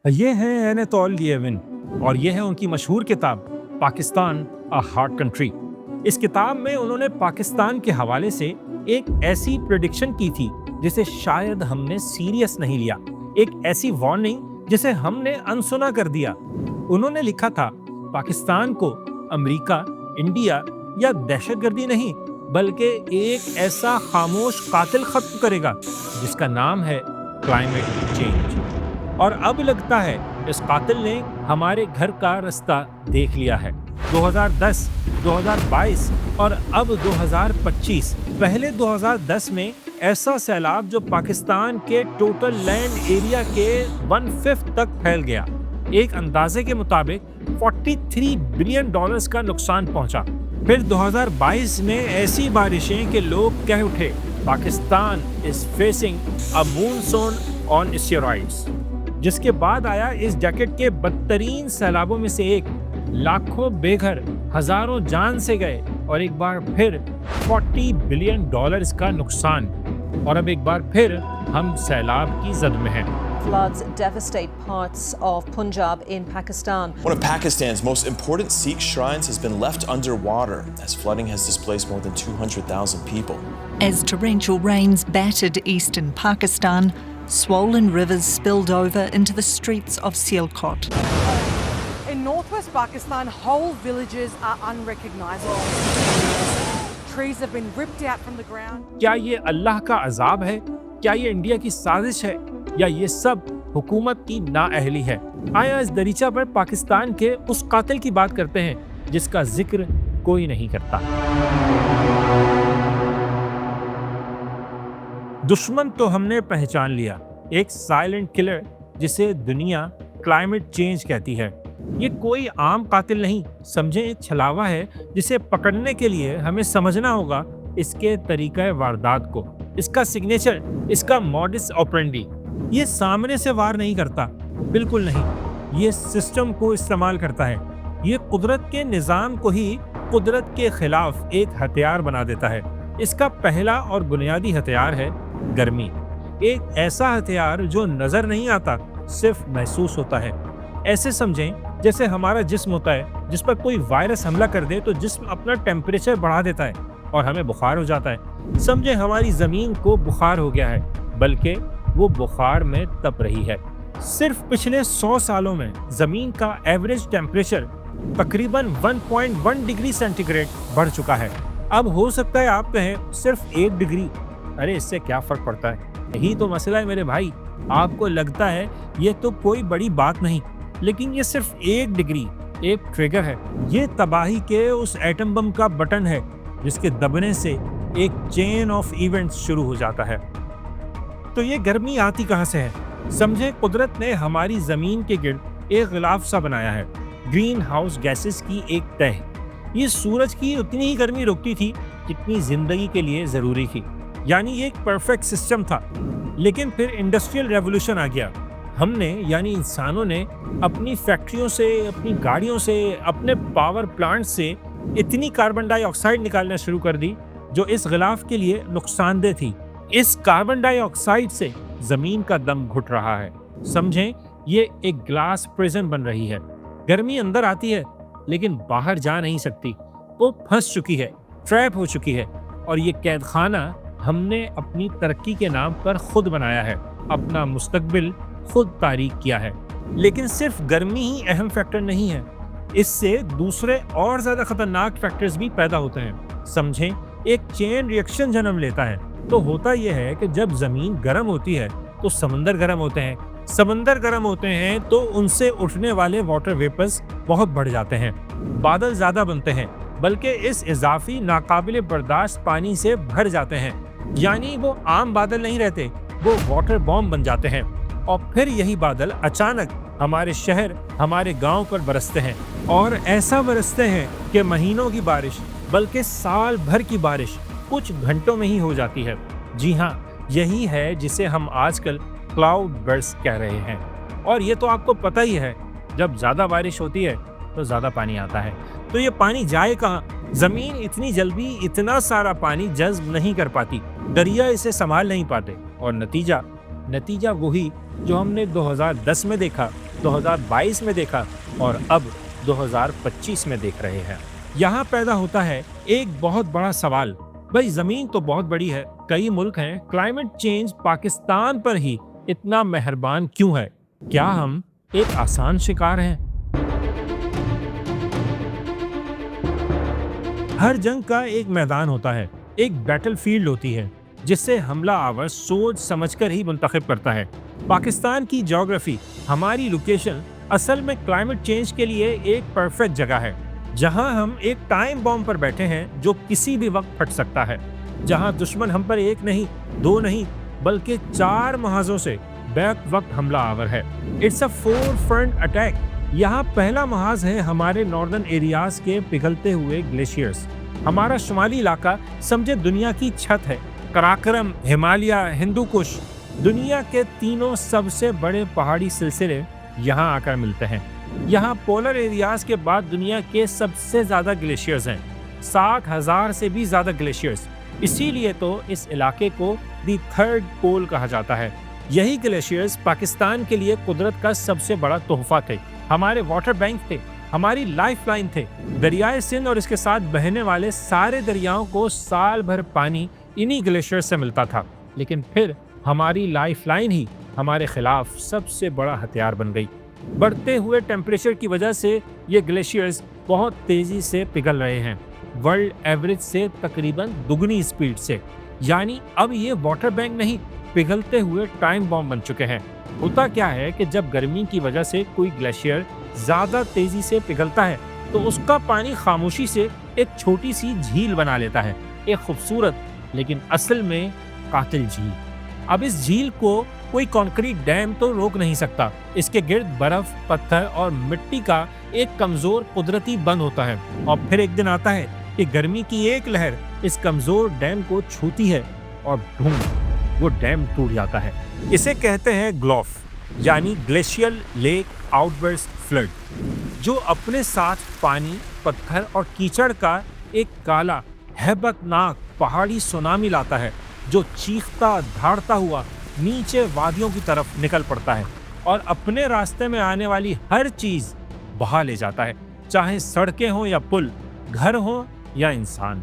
یہ ہیں انیتول لیوین اور یہ ہے ان کی مشہور کتاب پاکستان اے ہارٹ کنٹری۔ اس کتاب میں انہوں نے پاکستان کے حوالے سے ایک ایسی پریڈکشن کی تھی جسے شاید ہم نے سیریس نہیں لیا، ایک ایسی وارننگ جسے ہم نے انسنا کر دیا۔ انہوں نے لکھا تھا پاکستان کو امریکہ، انڈیا یا دہشت گردی نہیں بلکہ ایک ایسا خاموش قاتل ختم کرے گا جس کا نام ہے کلائمیٹ چینج۔ اور اب لگتا ہے اس قاتل نے ہمارے گھر کا رستہ دیکھ لیا ہے۔ 2010، 2022 اور اب 2025۔ پہلے 2010 میں ایسا سیلاب جو پاکستان کے ٹوٹل لینڈ ایریا کے 1/5 تک پھیل گیا۔ ایک اندازے کے مطابق $43 بلین کا نقصان پہنچا۔ پھر 2022 میں ایسی بارشیں کہ لوگ کہہ اٹھے Pakistan is facing a monsoon on steroids۔ جس کے بعد آیا اس ڈیکیڈ کے بدترین سیلابوں میں سے ایک، لاکھوں بے گھر، ہزاروں جان سے گئے اور ایک بار پھر $40 بلین کا نقصان، اور اب ایک بار پھر ہم سیلاب کی زد میں ہیں۔ Floods devastate parts of Punjab in Pakistan. One of Pakistan's most important Sikh shrines has been left underwater as flooding has displaced more than 200,000 people. As torrential rains battered eastern Pakistan, swollen rivers spilled over into the streets of Sialkot. In northwest Pakistan, whole villages are unrecognizable. Trees have been ripped out from the ground. کیا یہ اللہ کا عذاب ہے؟ کیا یہ India کی سازش ہے؟ یا یہ سب حکومت کی نااہلی ہے؟ آیا اس دریچہ پر پاکستان کے اس قاتل کی بات کرتے ہیں جس کا ذکر کوئی نہیں کرتا۔ دشمن تو ہم نے پہچان لیا، ایک سائلنٹ کلر جسے دنیا کلائمیٹ چینج کہتی ہے۔ یہ کوئی عام قاتل نہیں، سمجھیں ایک چھلاوا ہے جسے پکڑنے کے لیے ہمیں سمجھنا ہوگا اس کے طریقہ واردات کو، اس کا سگنیچر، اس کا موڈس آپرینڈی۔ یہ سامنے سے وار نہیں کرتا، بالکل نہیں، یہ سسٹم کو استعمال کرتا ہے۔ یہ قدرت کے نظام کو ہی قدرت کے خلاف ایک ہتھیار بنا دیتا ہے۔ اس کا پہلا اور بنیادی ہتھیار ہے گرمی، ایک ایسا ہتھیار جو نظر نہیں آتا، صرف محسوس ہوتا ہے۔ ایسے سمجھیں جیسے ہمارا جسم ہوتا ہے، جس پر کوئی وائرس حملہ کر دے تو جسم اپنا ٹیمپریچر بڑھا دیتا ہے اور ہمیں بخار ہو جاتا ہے۔ سمجھیں ہماری زمین کو بخار ہو گیا ہے، بلکہ وہ بخار میں تپ رہی ہے۔ صرف پچھلے 100 سالوں میں زمین کا ایوریج ٹیمپریچر تقریباً 1.1 ڈگری سینٹی گریڈ بڑھ چکا ہے۔ اب ہو سکتا ہے آپ کہیں صرف 1 ڈگری، ارے اس سے کیا فرق پڑتا ہے؟ یہی تو مسئلہ ہے میرے بھائی۔ آپ کو لگتا ہے یہ تو کوئی بڑی بات نہیں، لیکن یہ صرف 1 ڈگری ایک ٹریگر ہے۔ یہ تباہی کے اس ایٹم بم کا بٹن ہے جس کے دبنے سے ایک چین آف ایونٹس شروع ہو جاتا ہے۔ تو یہ گرمی آتی کہاں سے ہے؟ سمجھے قدرت نے ہماری زمین کے گرد ایک غلاف سا بنایا ہے، گرین ہاؤس گیسز کی ایک تہہ۔ یہ سورج کی اتنی ہی گرمی روکتی تھی جتنی زندگی کے لیے ضروری تھی، یعنی یہ ایک پرفیکٹ سسٹم تھا۔ لیکن پھر انڈسٹریل ریولوشن آ گیا۔ ہم نے یعنی انسانوں نے اپنی فیکٹریوں سے، اپنی گاڑیوں سے، اپنے پاور پلانٹ سے اتنی کاربن ڈائی آکسائڈ نکالنا شروع کر دی جو اس غلاف کے لیے نقصان دہ تھی۔ اس کاربن ڈائی آکسائڈ سے زمین کا دم گھٹ رہا ہے۔ سمجھیں یہ ایک گلاس پریزن بن رہی ہے۔ گرمی اندر آتی ہے لیکن باہر جا نہیں سکتی، وہ پھنس چکی ہے، ٹریپ ہو چکی ہے، اور یہ قید خانہ ہم نے اپنی ترقی کے نام پر خود بنایا ہے، اپنا مستقبل خود تاریک کیا ہے۔ لیکن صرف گرمی ہی اہم فیکٹر نہیں ہے، اس سے دوسرے اور زیادہ خطرناک فیکٹرز بھی پیدا ہوتے ہیں۔ سمجھیں ایک چین ریئیکشن جنم لیتا ہے۔ تو ہوتا یہ ہے کہ جب زمین گرم ہوتی ہے تو سمندر گرم ہوتے ہیں، سمندر گرم ہوتے ہیں تو ان سے اٹھنے والے واٹر ویپرز بہت بڑھ جاتے ہیں، بادل زیادہ بنتے ہیں، بلکہ اس اضافی ناقابل برداشت پانی سے بھر جاتے ہیں۔ یعنی وہ عام بادل نہیں رہتے، وہ واٹر بام بن جاتے ہیں، اور پھر یہی بادل اچانک ہمارے شہر، ہمارے گاؤں پر برستے ہیں، اور ایسا برستے ہیں کہ مہینوں کی بارش بلکہ سال بھر کی بارش کچھ گھنٹوں میں ہی ہو جاتی ہے۔ جی ہاں، یہی ہے جسے ہم آج کل کلاؤڈ برسٹ کہہ رہے ہیں۔ اور یہ تو آپ کو پتہ ہی ہے، جب زیادہ بارش ہوتی ہے تو زیادہ پانی آتا ہے۔ تو یہ پانی جائے کہاں؟ زمین اتنی جلدی اتنا سارا پانی جذب نہیں کر پاتی، دریا اسے سنبھال نہیں پاتے، اور نتیجہ وہی جو ہم نے 2010 میں دیکھا، 2022 میں دیکھا اور اب 2025 میں دیکھ رہے ہیں۔ یہاں پیدا ہوتا ہے ایک بہت بڑا سوال، بھائی زمین تو بہت بڑی ہے، کئی ملک ہیں، کلائمیٹ چینج پاکستان پر ہی اتنا مہربان کیوں ہے؟ کیا ہم ایک آسان شکار ہیں؟ ہر جنگ کا ایک میدان ہوتا ہے، ایک بیٹل فیلڈ ہوتی ہے جس سے حملہ آور سوچ سمجھ کر ہی منتخب کرتا ہے۔ پاکستان کی جغرافی، ہماری لوکیشن اصل میں کلائمیٹ چینج کے لیے ایک پرفیکٹ جگہ ہے، جہاں ہم ایک ٹائم بم پر بیٹھے ہیں جو کسی بھی وقت پھٹ سکتا ہے، جہاں دشمن ہم پر ایک نہیں، دو نہیں، بلکہ 4 محاذوں سے بیک وقت حملہ آور ہے۔ It's a 4 front attack. یہاں پہلا محاذ ہے ہمارے ناردرن ایریاز کے پگھلتے ہوئے گلیشیئرز۔ ہمارا شمالی علاقہ سمجھے دنیا کی چھت ہے۔ کراکرم، ہمالیہ، ہندو کش، دنیا کے تینوں سب سے بڑے پہاڑی سلسلے یہاں آ کر ملتے ہیں۔ یہاں پولر ایریاز کے بعد دنیا کے سب سے زیادہ گلیشیئرز ہیں، 60,000 سے بھی زیادہ گلیشیئرز۔ اسی لیے تو اس علاقے کو دی تھرڈ پول کہا جاتا ہے۔ یہی گلیشیئرز پاکستان کے لیے قدرت کا سب سے بڑا تحفہ تھے، ہمارے واٹر بینک تھے، ہماری لائف لائن تھے۔ دریائے سندھ اور اس کے ساتھ بہنے والے سارے دریاؤں کو سال بھر پانی انہی گلیشیئر سے ملتا تھا، لیکن پھر ہماری لائف لائن ہی ہمارے خلاف سب سے بڑا ہتھیار بن گئی۔ بڑھتے ہوئے ٹیمپریچر کی وجہ سے یہ گلیشیئرز بہت تیزی سے پگھل رہے ہیں، ورلڈ ایوریج سے تقریباً دگنی اسپیڈ سے۔ یعنی اب یہ واٹر بینک نہیں، پگھلتے ہوئے ٹائم بم بن چکے ہیں۔ ہوتا کیا ہے کہ جب گرمی کی وجہ سے کوئی گلیشیئر زیادہ تیزی سے پگھلتا ہے تو اس کا پانی خاموشی سے ایک چھوٹی سی جھیل بنا لیتا ہے، ایک خوبصورت لیکن اصل میں قاتل جھیل۔ اب اس جھیل کو کوئی کنکریٹ ڈیم تو روک نہیں سکتا، اس کے گرد برف، پتھر اور مٹی کا ایک کمزور قدرتی بند ہوتا ہے، اور پھر ایک دن آتا ہے کہ گرمی کی ایک لہر اس کمزور ڈیم کو چھوتی ہے اور وہ ڈیم ٹوٹ جاتا ہے۔ اسے کہتے ہیں گلوف، یعنی گلیشیل لیک آؤٹ برسٹ فلڈ، جو اپنے ساتھ پانی، پتھر اور کیچڑ کا ایک کالا ہیبت ناک پہاڑی سونامی لاتا ہے، جو چیختا دھاڑتا ہوا نیچے وادیوں کی طرف نکل پڑتا ہے اور اپنے راستے میں آنے والی ہر چیز بہا لے جاتا ہے، چاہے سڑکیں ہوں یا پل، گھر ہوں یا انسان۔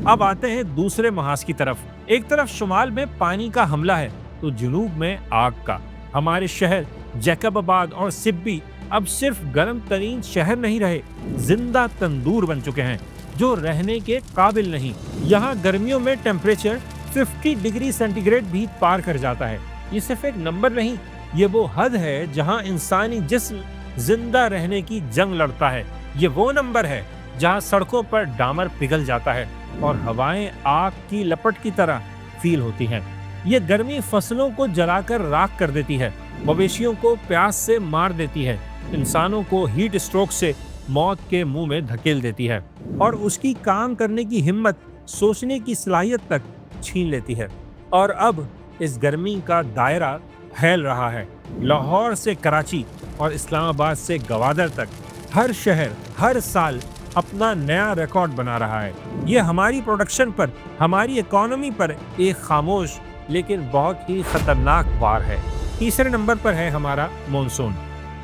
اب آتے ہیں دوسرے محاذ کی طرف۔ ایک طرف شمال میں پانی کا حملہ ہے تو جنوب میں آگ کا۔ ہمارے شہر جیکب آباد اور سبی اب صرف گرم ترین شہر نہیں رہے، زندہ تندور بن چکے ہیں جو رہنے کے قابل نہیں۔ یہاں گرمیوں میں ٹیمپریچر 50 ڈگری سینٹی گریڈ بھی پار کر جاتا ہے۔ یہ صرف ایک نمبر نہیں، یہ وہ حد ہے جہاں انسانی جسم زندہ رہنے کی جنگ لڑتا ہے۔ یہ وہ نمبر ہے جہاں سڑکوں پر ڈامر پگھل جاتا ہے اور ہوائیں آگ کی لپٹ کی طرح فیل ہوتی ہیں۔ یہ گرمی فصلوں کو جلا کر راکھ کر دیتی ہے، مویشیوں کو پیاس سے مار دیتی ہے، انسانوں کو ہیٹ اسٹروک سے موت کے منہ میں دھکیل دیتی ہے، اور اس کی کام کرنے کی ہمت، سوچنے کی صلاحیت تک چھین لیتی ہے۔ اور اب اس گرمی کا دائرہ پھیل رہا ہے۔ لاہور سے کراچی اور اسلام آباد سے گوادر تک ہر شہر ہر سال اپنا نیا ریکارڈ بنا رہا ہے۔ یہ ہماری پروڈکشن پر، ہماری اکانومی پر ایک خاموش لیکن بہت ہی خطرناک وار ہے۔ تیسرے نمبر پر ہے ہمارا مونسون،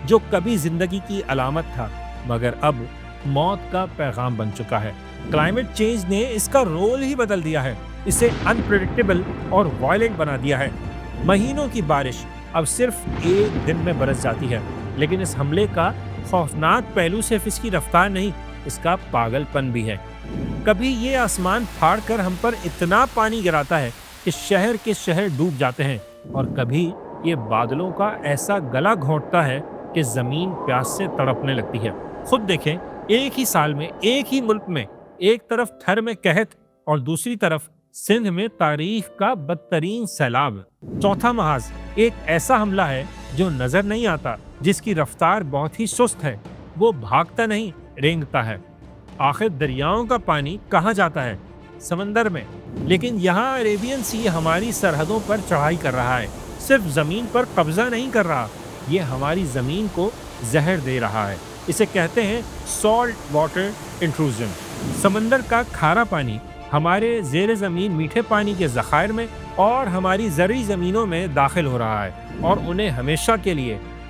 جو کبھی زندگی کی علامت تھا مگر اب موت کا پیغام بن چکا ہے۔ کلائمیٹ چینج نے اس کا رول ہی بدل دیا ہے، اسے انپریڈکٹیبل اور وائلنٹ بنا دیا ہے۔ مہینوں کی بارش اب صرف ایک دن میں برس جاتی ہے، لیکن اس حملے کا خوفناک پہلو صرف اس کی رفتار نہیں، اس کا پاگل پن بھی ہے۔ کبھی یہ آسمان پھاڑ کر ہم پر اتنا پانی گراتا ہے کہ شہر کے شہر ڈوب جاتے ہیں، اور کبھی یہ بادلوں کا ایسا گلا گھونٹتا ہے کہ زمین پیاس سے تڑپنے لگتی ہے۔ خود دیکھیں، ایک ہی سال میں ایک ہی ملک میں ایک طرف تھر میں قحط اور دوسری طرف سندھ میں تاریخ کا بدترین سیلاب۔ چوتھا محاذ ایک ایسا حملہ ہے جو نظر نہیں آتا، جس کی رفتار بہت ہی سست ہے، وہ بھاگتا نہیں، رینگتا ہے۔ آخر دریاؤں کا پانی کہاں جاتا ہے؟ سمندر میں۔ لیکن یہاں عریبین سی ہماری سرحدوں پر چڑھائی کر رہا ہے، صرف زمین پر قبضہ نہیں کر رہا، یہ ہماری زمین کو زہر دے رہا ہے۔ اسے کہتے ہیں سالٹ واٹر انٹروژن۔ سمندر کا کھارا پانی ہمارے زیر زمین میٹھے پانی کے ذخائر میں اور ہماری زرعی زمینوں میں داخل ہو رہا ہے، اور انہیں ہمیشہ کے لیے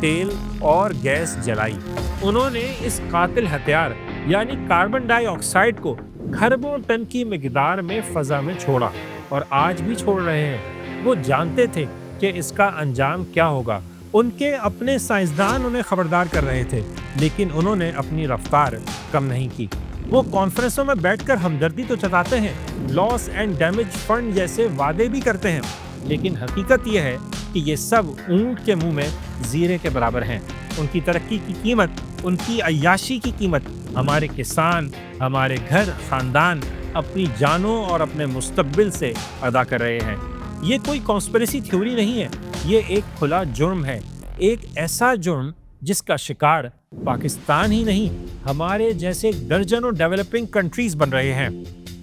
تیل اور گیس جلائی۔ انہوں نے اس قاتل ہتھیار یعنی کاربن ڈائی آکسائڈ کو کھربوں ٹن کی مقدار میں فضا میں چھوڑا اور آج بھی چھوڑ رہے ہیں۔ وہ جانتے تھے کہ اس کا انجام کیا ہوگا۔ ان کے اپنے سائنسدان انہیں خبردار کر رہے تھے، لیکن انہوں نے اپنی رفتار کم نہیں کی۔ وہ کانفرنسوں میں بیٹھ کر ہمدردی تو جتاتے ہیں، لاس اینڈ ڈیمیج فنڈ جیسے وعدے بھی کرتے ہیں، لیکن حقیقت یہ ہے کہ یہ سب اونٹ کے منہ میں زیرے کے برابر ہیں۔ ان کی ترقی کی قیمت، ان کی عیاشی کی قیمت ہمارے کسان، ہمارے گھر، خاندان اپنی جانوں اور اپنے مستقبل سے ادا کر رہے ہیں۔ یہ کوئی کانسپریسی تھیوری نہیں ہے، یہ ایک کھلا جرم ہے، ایک ایسا جرم جس کا شکار پاکستان ہی نہیں، ہمارے جیسے درجنوں ڈیولپنگ کنٹریز بن رہے ہیں۔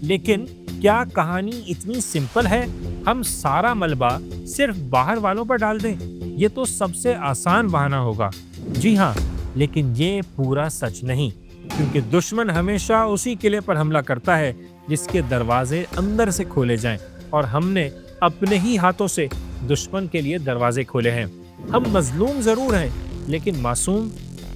لیکن کیا کہانی اتنی سمپل ہے؟ ہم سارا ملبہ صرف باہر والوں پر ڈال دیں؟ یہ تو سب سے آسان بہانہ ہوگا۔ جی ہاں، لیکن یہ پورا سچ نہیں، کیونکہ دشمن ہمیشہ اسی قلعے پر حملہ کرتا ہے جس کے دروازے اندر سے کھولے جائیں، اور ہم نے اپنے ہی ہاتھوں سے دشمن کے لیے دروازے کھولے ہیں۔ ہم مظلوم ضرور ہیں، لیکن معصوم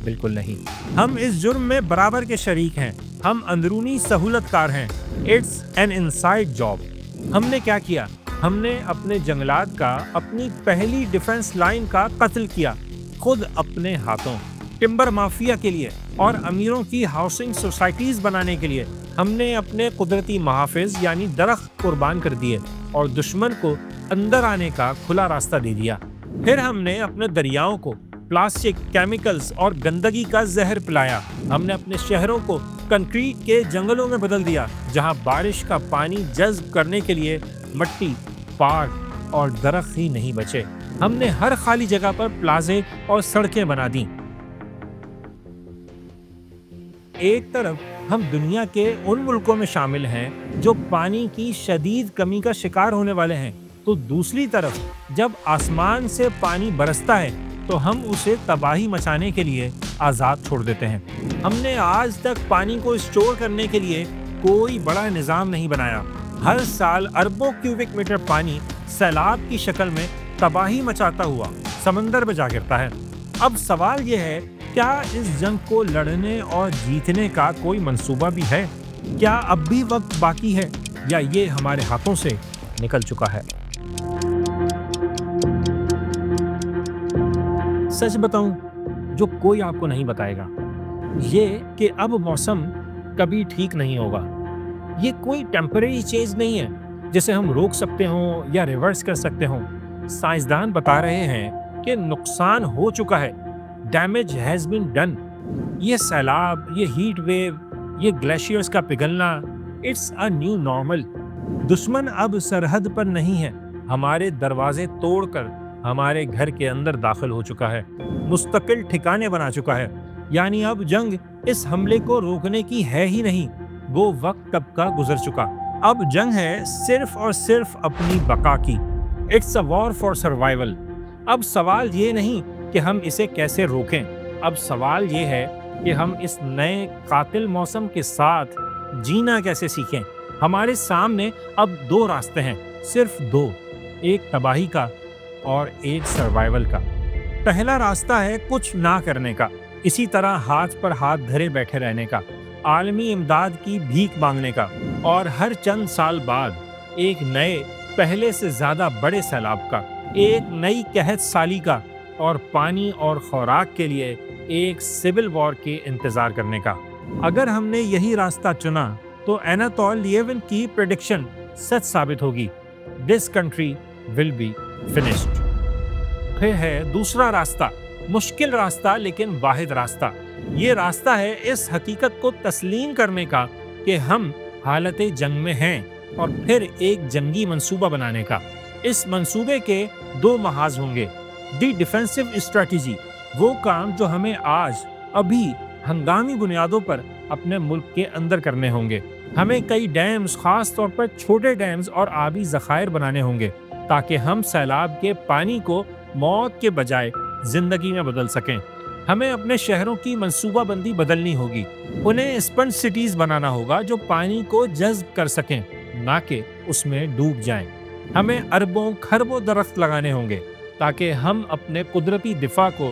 بالکل نہیں۔ ہم اس جرم میں برابر کے شریک ہیں، ہم اندرونی سہولت کار ہیں۔ It's an inside job. ہم نے کیا کیا؟ ہم نے اپنے جنگلات کا، اپنی پہلی ڈیفنس لائن کا قتل کیا، خود اپنے ہاتھوں۔ ٹمبر مافیا کے لیے اور امیروں کی ہاؤسنگ سوسائٹیز بنانے کے لیے ہم نے اپنے قدرتی محافظ یعنی درخت قربان کر دیے اور دشمن کو اندر آنے کا کھلا راستہ دے دیا۔ پھر ہم نے اپنے دریاؤں کو پلاسٹک، کیمیکلز اور گندگی کا زہر پلایا۔ ہم نے اپنے شہروں کو کنکریٹ کے جنگلوں میں بدل دیا، جہاں بارش کا پانی جذب کرنے کے لیے مٹی، پارک اور درخت ہی نہیں بچے۔ ہم نے ہر خالی جگہ پر پلازے اور سڑکیں بنا دیں۔ ایک طرف ہم دنیا کے ان ملکوں میں شامل ہیں جو پانی کی شدید کمی کا شکار ہونے والے ہیں، تو دوسری طرف جب آسمان سے پانی برستا ہے تو ہم اسے تباہی مچانے کے لیے آزاد چھوڑ دیتے ہیں۔ ہم نے آج تک پانی کو اسٹور کرنے کے لیے کوئی بڑا نظام نہیں بنایا۔ ہر سال اربوں کیوبک میٹر پانی سیلاب کی شکل میں تباہی مچاتا ہوا سمندر میں جا گرتا ہے۔ اب سوال یہ ہے، کیا اس جنگ کو لڑنے اور جیتنے کا کوئی منصوبہ بھی ہے؟ کیا اب بھی وقت باقی ہے، یا یہ ہمارے ہاتھوں سے نکل چکا ہے؟ سچ بتاؤں، جو کوئی آپ کو نہیں بتائے گا، یہ کہ اب موسم کبھی ٹھیک نہیں ہوگا۔ یہ کوئی ٹیمپریری چینج نہیں ہے جسے ہم روک سکتے ہوں یا ریورس کر سکتے ہوں۔ سائنسدان بتا رہے ہیں کہ نقصان ہو چکا ہے، ڈیمیج ہیز بین ڈن۔ یہ سیلاب، یہ ہیٹ ویو، یہ گلیشیئرز کا پگھلنا، اٹس اے نیو نارمل۔ دشمن اب سرحد پر نہیں ہے، ہمارے دروازے توڑ کر ہمارے گھر کے اندر داخل ہو چکا ہے، مستقل ٹھکانے بنا چکا ہے۔ یعنی اب جنگ اس حملے کو روکنے کی ہے ہی نہیں، وہ وقت کب کا گزر چکا۔ اب جنگ ہے صرف اور صرف اپنی بقا کی۔ It's a war for survival. اب سوال یہ نہیں کہ ہم اسے کیسے روکیں، اب سوال یہ ہے کہ ہم اس نئے قاتل موسم کے ساتھ جینا کیسے سیکھیں۔ ہمارے سامنے اب دو راستے ہیں، صرف دو، ایک تباہی کا اور ایک سروائیول کا۔ پہلا راستہ ہے کچھ نہ کرنے کا، اسی طرح ہاتھ پر ہاتھ دھرے بیٹھے رہنے کا، عالمی امداد کی بھیک مانگنے کا، اور ہر چند سال بعد ایک نئے، پہلے سے زیادہ بڑے سیلاب کا، ایک نئی قحط سالی کا، اور پانی اور خوراک کے لیے ایک سول وار کے انتظار کرنے کا۔ اگر ہم نے یہی راستہ چنا تو ایناتول لیوین کی پریڈکشن سچ ثابت ہوگی، this country will be finished. پھر ہے دوسرا راستہ، مشکل راستہ لیکن واحد راستہ۔ یہ راستہ ہے اس حقیقت کو تسلیم کرنے کا کہ ہم حالت جنگ میں ہیں، اور پھر ایک جنگی منصوبہ بنانے کا۔ اس منصوبے کے دو محاذ ہوں گے۔ دی ڈیفینسو اسٹریٹجی، وہ کام جو ہمیں آج ابھی ہنگامی بنیادوں پر اپنے ملک کے اندر کرنے ہوں گے۔ ہمیں کئی ڈیمز، خاص طور پر چھوٹے ڈیمز اور آبی ذخائر بنانے ہوں گے تاکہ ہم سیلاب کے پانی کو موت کے بجائے زندگی میں بدل سکیں۔ ہمیں اپنے شہروں کی منصوبہ بندی بدلنی ہوگی، انہیں اسپنج سٹیز بنانا ہوگا جو پانی کو جذب کر سکیں، نہ کہ اس میں ڈوب جائیں۔ ہمیں اربوں کھربوں درخت لگانے ہوں گے تاکہ ہم اپنے قدرتی دفاع کو